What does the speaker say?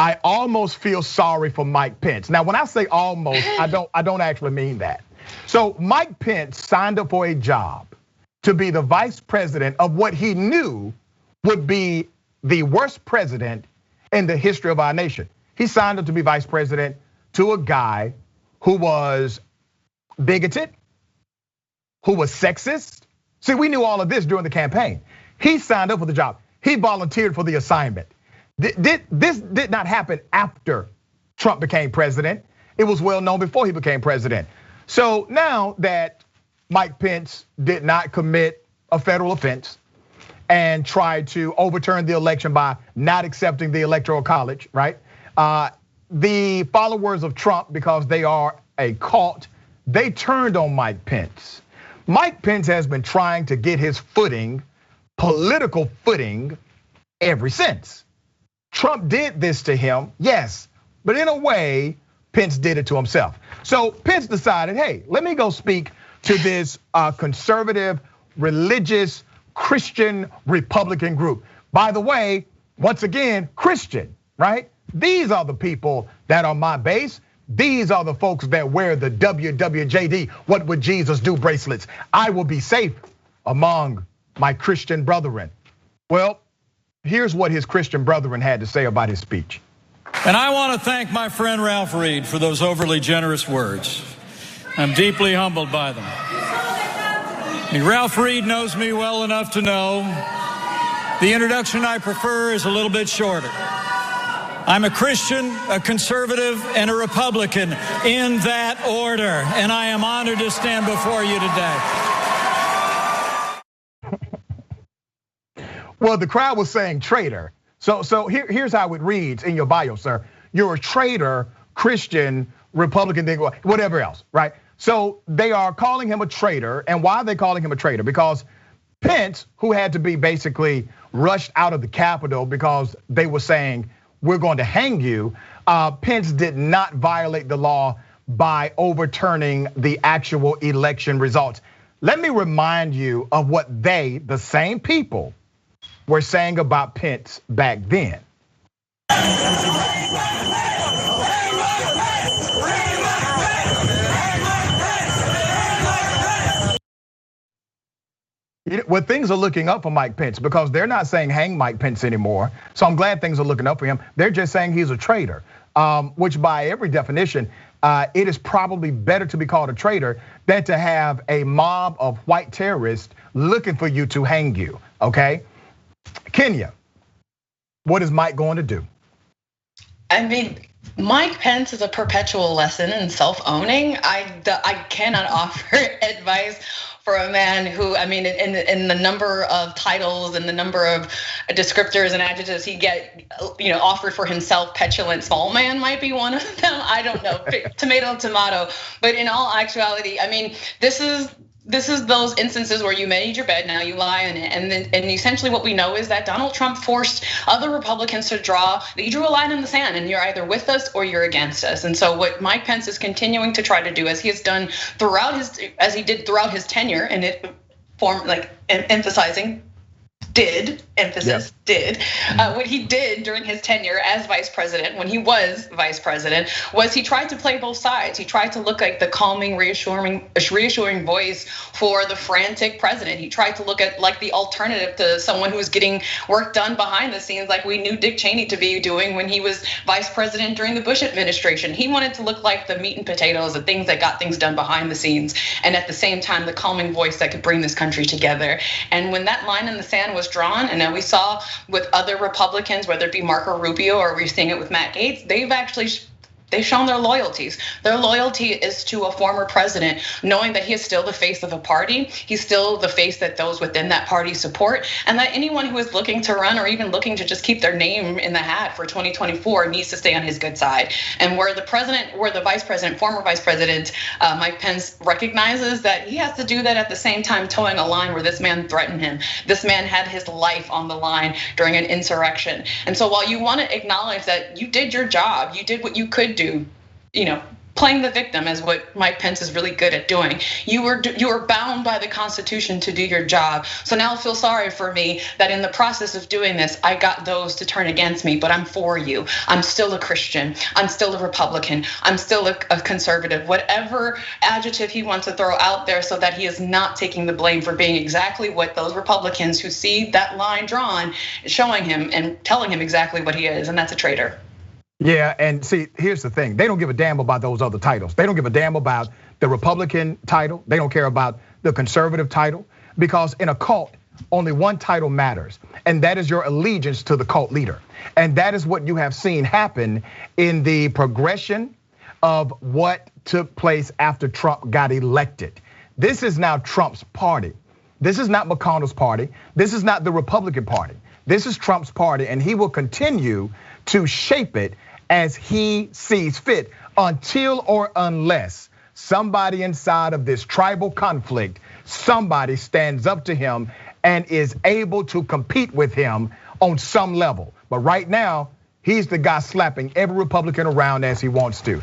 I almost feel sorry for Mike Pence. Now, when I say almost, I don't actually mean that. So Mike Pence signed up for a job to be the vice president of what he knew would be the worst president in the history of our nation. He signed up to be vice president to a guy who was bigoted, who was sexist. See, we knew all of this during the campaign. He signed up for the job. He volunteered for the assignment. This did not happen after Trump became president. It was well known before he became president. So now that Mike Pence did not commit a federal offense and tried to overturn the election by not accepting the Electoral College, right? The followers of Trump, because they are a cult, they turned on Mike Pence. Mike Pence has been trying to get his footing, political footing, ever since. Trump did this to him, yes, but in a way, Pence did it to himself. So Pence decided, hey, let me go speak to this conservative, religious, Christian Republican group. By the way, once again, Christian, right? These are the people that are my base. These are the folks that wear the WWJD, what would Jesus do bracelets. I will be safe among my Christian brethren. Well, here's what his Christian brethren had to say about his speech. And I want to thank my friend Ralph Reed for those overly generous words. I'm deeply humbled by them. Ralph Reed knows me well enough to know the introduction I prefer is a little bit shorter. I'm a Christian, a conservative, and a Republican in that order, and I am honored to stand before you today. Well, the crowd was saying traitor. So here's how it reads in your bio, sir. You're a traitor, Christian, Republican, whatever else, right? So they are calling him a traitor, and why are they calling him a traitor? Because Pence, who had to be basically rushed out of the Capitol because they were saying, we're going to hang you. Pence did not violate the law by overturning the actual election results. Let me remind you of what they, the same people, were saying about Pence back then. Well, things are looking up for Mike Pence because they're not saying hang Mike Pence anymore. So I'm glad things are looking up for him. They're just saying he's a traitor, which by every definition, it is probably better to be called a traitor than to have a mob of white terrorists looking for you to hang you, okay? Kenya, what is Mike going to do? I mean, Mike Pence is a perpetual lesson in self-owning. I cannot offer advice for a man who, I mean, in the number of titles and the number of descriptors and adjectives he get, offered for himself, petulant small man might be one of them. I don't know, tomato, tomato. But in all actuality, I mean, this is those instances where you made your bed, now you lie in it. And essentially what we know is that Donald Trump forced other Republicans to he drew a line in the sand, and you're either with us or you're against us. And so what Mike Pence is continuing to try to do, as he did throughout his tenure, and emphasizing did, emphasis, did. What he did during his tenure as vice president, when he was vice president, was he tried to play both sides. He tried to look like the calming, reassuring voice for the frantic president. He tried to look at like the alternative to someone who was getting work done behind the scenes, like we knew Dick Cheney to be doing when he was vice president during the Bush administration. He wanted to look like the meat and potatoes, the things that got things done behind the scenes, and at the same time, the calming voice that could bring this country together. And when that line in the sand was drawn, and then we saw with other Republicans, whether it be Marco Rubio or we're seeing it with Matt Gaetz, they've shown their loyalties. Their loyalty is to a former president, knowing that he is still the face of a party. He's still the face that those within that party support, and that anyone who is looking to run or even looking to just keep their name in the hat for 2024 needs to stay on his good side. And where the vice president, former vice president Mike Pence recognizes that he has to do that at the same time towing a line where this man threatened him. This man had his life on the line during an insurrection. And so while you want to acknowledge that you did your job, you did what you could do, playing the victim is what Mike Pence is really good at doing. You were bound by the Constitution to do your job. So now feel sorry for me that in the process of doing this, I got those to turn against me, but I'm for you. I'm still a Christian. I'm still a Republican. I'm still a conservative. Whatever adjective he wants to throw out there so that he is not taking the blame for being exactly what those Republicans who see that line drawn, showing him and telling him exactly what he is, and that's a traitor. Yeah, and see, here's the thing. They don't give a damn about those other titles. They don't give a damn about the Republican title. They don't care about the conservative title, because in a cult, only one title matters, and that is your allegiance to the cult leader. And that is what you have seen happen in the progression of what took place after Trump got elected. This is now Trump's party. This is not McConnell's party. This is not the Republican Party. This is Trump's party, and he will continue to shape it as he sees fit, until or unless somebody inside of this tribal conflict, somebody stands up to him and is able to compete with him on some level. But right now, he's the guy slapping every Republican around as he wants to.